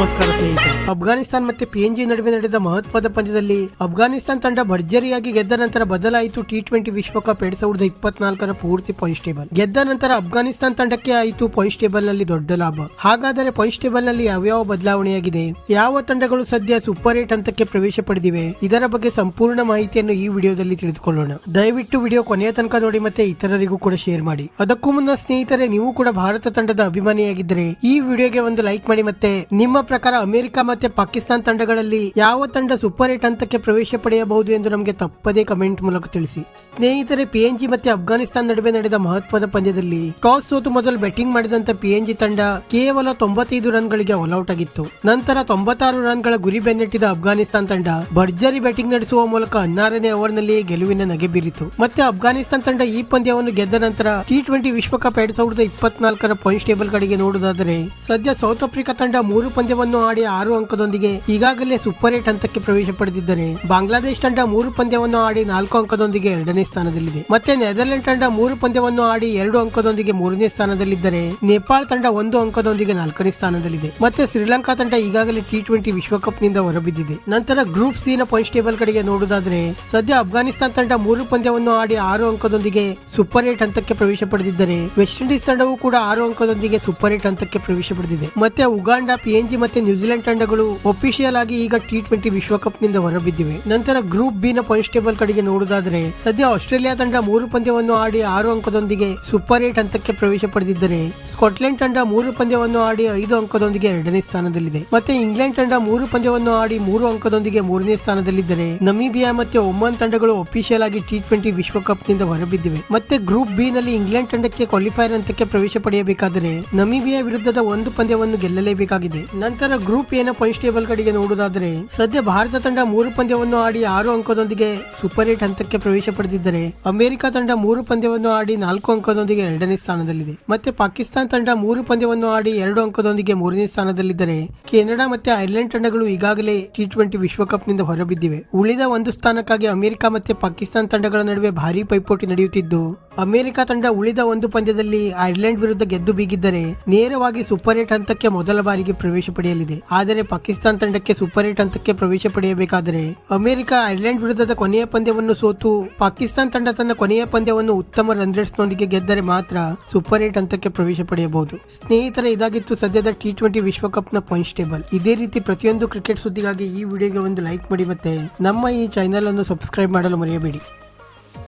ನಮಸ್ಕಾರ ಸ್ನೇಹಿತರೆ. ಅಫ್ಘಾನಿಸ್ತಾನ ಮತ್ತೆ ಪಿಎನ್ಜಿ ನಡುವೆ ನಡೆದ ಮಹತ್ವದ ಪಂದ್ಯದಲ್ಲಿ ಅಫ್ಘಾನಿಸ್ತಾನ ತಂಡ ಭರ್ಜರಿಯಾಗಿ ಗೆದ್ದ ನಂತರ ಬದಲಾಯಿತು T20 ವಿಶ್ವಕಪ್ 2024 ಪೂರ್ತಿ ಪಾಯಿಂಟ್ಸ್ ಟೇಬಲ್. ಗೆದ್ದ ನಂತರ ಅಫ್ಘಾನಿಸ್ತಾನ ತಂಡಕ್ಕೆ ಆಯಿತು ಪಾಯಿಂಟ್ಸ್ ಟೇಬಲ್ ನಲ್ಲಿ ದೊಡ್ಡ ಲಾಭ. ಹಾಗಾದರೆ ಪಾಯಿಂಟ್ಸ್ ಟೇಬಲ್ ನಲ್ಲಿ ಯಾವ್ಯಾವ ಬದಲಾವಣೆಯಾಗಿದೆ, ಯಾವ ತಂಡಗಳು ಸದ್ಯ ಸೂಪರ್ 8 ಹಂತಕ್ಕೆ ಪ್ರವೇಶ ಪಡೆದಿವೆ, ಇದರ ಬಗ್ಗೆ ಸಂಪೂರ್ಣ ಮಾಹಿತಿಯನ್ನು ಈ ವಿಡಿಯೋದಲ್ಲಿ ತಿಳಿದುಕೊಳ್ಳೋಣ. ದಯವಿಟ್ಟು ವಿಡಿಯೋ ಕೊನೆಯ ತನಕ ನೋಡಿ ಮತ್ತೆ ಇತರರಿಗೂ ಕೂಡ ಶೇರ್ ಮಾಡಿ. ಅದಕ್ಕೂ ಮುನ್ನ ಸ್ನೇಹಿತರೆ, ನೀವು ಕೂಡ ಭಾರತ ತಂಡದ ಅಭಿಮಾನಿಯಾಗಿದ್ದರೆ ಈ ವಿಡಿಯೋಗೆ ಒಂದು ಲೈಕ್ ಮಾಡಿ. ಮತ್ತೆ ನಿಮ್ಮ ಪ್ರಕಾರ ಅಮೆರಿಕ ಮತ್ತೆ ಪಾಕಿಸ್ತಾನ ತಂಡಗಳಲ್ಲಿ ಯಾವ ತಂಡ ಸೂಪರ್ 8 ಹಂತಕ್ಕೆ ಪ್ರವೇಶ ಪಡೆಯಬಹುದು ಎಂದು ನಮಗೆ ತಪ್ಪದೇ ಕಮೆಂಟ್ ಮೂಲಕ ತಿಳಿಸಿ. ಸ್ನೇಹಿತರೆ, ಪಿಎನ್ಜಿ ಮತ್ತೆ ಅಫ್ಘಾನಿಸ್ತಾನ ನಡುವೆ ನಡೆದ ಮಹತ್ವದ ಪಂದ್ಯದಲ್ಲಿ ಟಾಸ್ ಸೋತು ಮೊದಲು ಬ್ಯಾಟಿಂಗ್ ಮಾಡಿದಂತ ಪಿಎನ್ಜಿ ತಂಡ ಕೇವಲ 95 ರನ್ಗಳಿಗೆ ಆಲ್ಔಟ್ ಆಗಿತ್ತು. ನಂತರ 96 ರನ್ಗಳ ಗುರಿ ಬೆನ್ನಟ್ಟಿದ ಅಫ್ಘಾನಿಸ್ತಾನ ತಂಡ ಭರ್ಜರಿ ಬ್ಯಾಟಿಂಗ್ ನಡೆಸುವ ಮೂಲಕ 16ನೇ ಓವರ್ನಲ್ಲಿ ಗೆಲುವಿನ ನಗೆ ಬೀರಿತು. ಮತ್ತೆ ಅಫ್ಘಾನಿಸ್ತಾನ ತಂಡ ಈ ಪಂದ್ಯವನ್ನು ಗೆದ್ದ ನಂತರ T20 ವಿಶ್ವಕಪ್ 2024 ಪಾಯಿಂಟ್ಸ್ ಟೇಬಲ್ ಕಡೆಗೆ ನೋಡುವುದಾದರೆ ಸದ್ಯ ಸೌತ್ ಆಫ್ರಿಕಾ ತಂಡ 3 ಪಂದ್ಯವನ್ನು ಆಡಿ 6 ಅಂಕದೊಂದಿಗೆ ಈಗಾಗಲೇ ಸೂಪರ್ 8 ಹಂತಕ್ಕೆ ಪ್ರವೇಶ ಪಡೆದಿದ್ದರೆ, ಬಾಂಗ್ಲಾದೇಶ ತಂಡ 3 ಪಂದ್ಯವನ್ನು ಆಡಿ 4 ಅಂಕದೊಂದಿಗೆ 2ನೇ ಸ್ಥಾನದಲ್ಲಿದೆ. ಮತ್ತೆ ನೆದರ್ಲೆಂಡ್ ತಂಡ 3 ಪಂದ್ಯವನ್ನು ಆಡಿ 2 ಅಂಕದೊಂದಿಗೆ 3ನೇ ಸ್ಥಾನದಲ್ಲಿದ್ದರೆ, ನೇಪಾಳ ತಂಡ 1 ಅಂಕದೊಂದಿಗೆ 4ನೇ ಸ್ಥಾನದಲ್ಲಿದೆ. ಮತ್ತೆ ಶ್ರೀಲಂಕಾ ತಂಡ ಈಗಾಗಲೇ T20 ವಿಶ್ವಕಪ್ ನಿಂದ ಹೊರಬಿದ್ದಿದೆ. ನಂತರ ಗ್ರೂಪ್ಸ್ ಡಿ ನ ಪಾಯಿಂಟ್ಸ್ ಟೇಬಲ್ ಕಡೆಗೆ ನೋಡುವುದಾದರೆ ಸದ್ಯ ಅಫ್ಘಾನಿಸ್ತಾನ ತಂಡ 3 ಪಂದ್ಯವನ್ನು ಆಡಿ 6 ಅಂಕದೊಂದಿಗೆ ಸೂಪರ್ 8 ಹಂತಕ್ಕೆ ಪ್ರವೇಶ ಪಡೆದಿದ್ದರೆ, ವೆಸ್ಟ್ ಇಂಡೀಸ್ ತಂಡವು ಕೂಡ 6 ಅಂಕದೊಂದಿಗೆ ಸೂಪರ್ 8 ಹಂತಕ್ಕೆ ಪ್ರವೇಶ ಪಡೆದಿದೆ. ಮತ್ತೆ ಉಗಾಂಡ, ಪಿಎನ್ಜಿ ಮತ್ತೆ ನ್ಯೂಜಿಲೆಂಡ್ ತಂಡಗಳು ಒಫಿಷಿಯಲ್ ಆಗಿ ಈಗ T20 ವಿಶ್ವಕಪ್ ನಿಂದ ಹೊರಬಿದ್ದಿವೆ. ನಂತರ ಗ್ರೂಪ್ ಬಿ ನ ಪಾಯಿಂಟ್ಸ್ ಟೇಬಲ್ ಕಡೆಗೆ ನೋಡುವುದಾದರೆ ಸದ್ಯ ಆಸ್ಟ್ರೇಲಿಯಾ ತಂಡ 3 ಪಂದ್ಯವನ್ನು ಆಡಿ 6 ಅಂಕದೊಂದಿಗೆ ಸೂಪರ್ 8 ಹಂತಕ್ಕೆ ಪ್ರವೇಶ ಪಡೆದಿದ್ದರೆ, ಸ್ಕಾಟ್ಲೆಂಡ್ ತಂಡ 3 ಪಂದ್ಯವನ್ನು ಆಡಿ 5 ಅಂಕದೊಂದಿಗೆ 2ನೇ ಸ್ಥಾನದಲ್ಲಿದೆ. ಮತ್ತೆ ಇಂಗ್ಲೆಂಡ್ ತಂಡ 3 ಪಂದ್ಯವನ್ನು ಆಡಿ 3 ಅಂಕದೊಂದಿಗೆ 3ನೇ ಸ್ಥಾನದಲ್ಲಿದ್ದರೆ, ನಮೀಬಿಯಾ ಮತ್ತೆ ಒಮಾನ್ ತಂಡಗಳು ಒಫಿಷಿಯಲ್ ಆಗಿ T20 ವಿಶ್ವಕಪ್ ನಿಂದ ಹೊರಬಿದ್ದಿವೆ. ಮತ್ತೆ ಗ್ರೂಪ್ ಬಿ ನಲ್ಲಿ ಇಂಗ್ಲೆಂಡ್ ತಂಡಕ್ಕೆ ಕ್ವಾಲಿಫೈರ್ ಹಂತಕ್ಕೆ ಪ್ರವೇಶ ಪಡೆಯಬೇಕಾದರೆ ನಮೀಬಿಯಾ ವಿರುದ್ಧದ 1 ಪಂದ್ಯವನ್ನು ಗೆಲ್ಲಲೇಬೇಕಾಗಿದೆ. ನಂತರ ಗ್ರೂಪ್ ಎ ನ ಪಾಯಿಂಟ್ಸ್ ಟೇಬಲ್ ಕಡೆಗೆ ನೋಡುವುದಾದರೆ ಸದ್ಯ ಭಾರತ ತಂಡ 3 ಪಂದ್ಯವನ್ನು ಆಡಿ 6 ಅಂಕದೊಂದಿಗೆ ಸೂಪರ್ 8 ಹಂತಕ್ಕೆ ಪ್ರವೇಶ ಪಡೆದಿದ್ದರೆ, ಅಮೆರಿಕ ತಂಡ 3 ಪಂದ್ಯವನ್ನು ಆಡಿ 4 ಅಂಕದೊಂದಿಗೆ 2ನೇ ಸ್ಥಾನದಲ್ಲಿದೆ. ಮತ್ತೆ ಪಾಕಿಸ್ತಾನ ತಂಡ 3 ಪಂದ್ಯವನ್ನು ಆಡಿ 2 ಅಂಕದೊಂದಿಗೆ 3ನೇ ಸ್ಥಾನದಲ್ಲಿದ್ದರೆ, ಕೆನಡಾ ಮತ್ತೆ ಐರ್ಲೆಂಡ್ ತಂಡಗಳು ಈಗಾಗಲೇ T20 ವಿಶ್ವಕಪ್ ನಿಂದ ಹೊರಬಿದ್ದಿವೆ. ಉಳಿದ 1 ಸ್ಥಾನಕ್ಕಾಗಿ ಅಮೆರಿಕ ಮತ್ತೆ ಪಾಕಿಸ್ತಾನ ತಂಡಗಳ ನಡುವೆ ಭಾರಿ ಪೈಪೋಟಿ ನಡೆಯುತ್ತಿದ್ದು, ಅಮೆರಿಕ ತಂಡ ಉಳಿದ 1 ಪಂದ್ಯದಲ್ಲಿ ಐರ್ಲೆಂಡ್ ವಿರುದ್ಧ ಗೆದ್ದು ಬೀಗಿದ್ದರೆ ನೇರವಾಗಿ ಸೂಪರ್ 8 ಹಂತಕ್ಕೆ ಮೊದಲ ಬಾರಿಗೆ ಪ್ರವೇಶ ಪಡೆಯಲಿದೆ. ಆದರೆ ಪಾಕಿಸ್ತಾನ ತಂಡಕ್ಕೆ ಸೂಪರ್ 8 ಹಂತಕ್ಕೆ ಪ್ರವೇಶ ಪಡೆಯಬೇಕಾದರೆ ಅಮೆರಿಕ ಐರ್ಲೆಂಡ್ ವಿರುದ್ಧದ ಕೊನೆಯ ಪಂದ್ಯವನ್ನು ಸೋತು ಪಾಕಿಸ್ತಾನ ತಂಡ ತನ್ನ ಕೊನೆಯ ಪಂದ್ಯವನ್ನು ಉತ್ತಮ ರನ್ ರೇಟ್ಸ್ ನೊಂದಿಗೆ ಗೆದ್ದರೆ ಮಾತ್ರ ಸೂಪರ್ 8 ಹಂತಕ್ಕೆ ಪ್ರವೇಶ ಪಡೆಯಬಹುದು. ಸ್ನೇಹಿತರೆ, ಇದಾಗಿತ್ತು ಸದ್ಯದ T20 ವಿಶ್ವಕಪ್ ನ ಪಾಯಿಂಟ್ಸ್ ಟೇಬಲ್. ಇದೇ ರೀತಿ ಪ್ರತಿಯೊಂದು ಕ್ರಿಕೆಟ್ ಸುದ್ದಿಗಾಗಿ ಈ ವಿಡಿಯೋಗೆ ಒಂದು ಲೈಕ್ ಮಾಡಿ ಮತ್ತೆ ನಮ್ಮ ಈ ಚಾನೆಲ್ ಅನ್ನು ಸಬ್ಸ್ಕ್ರೈಬ್ ಮಾಡಲು ಮರೆಯಬೇಡಿ.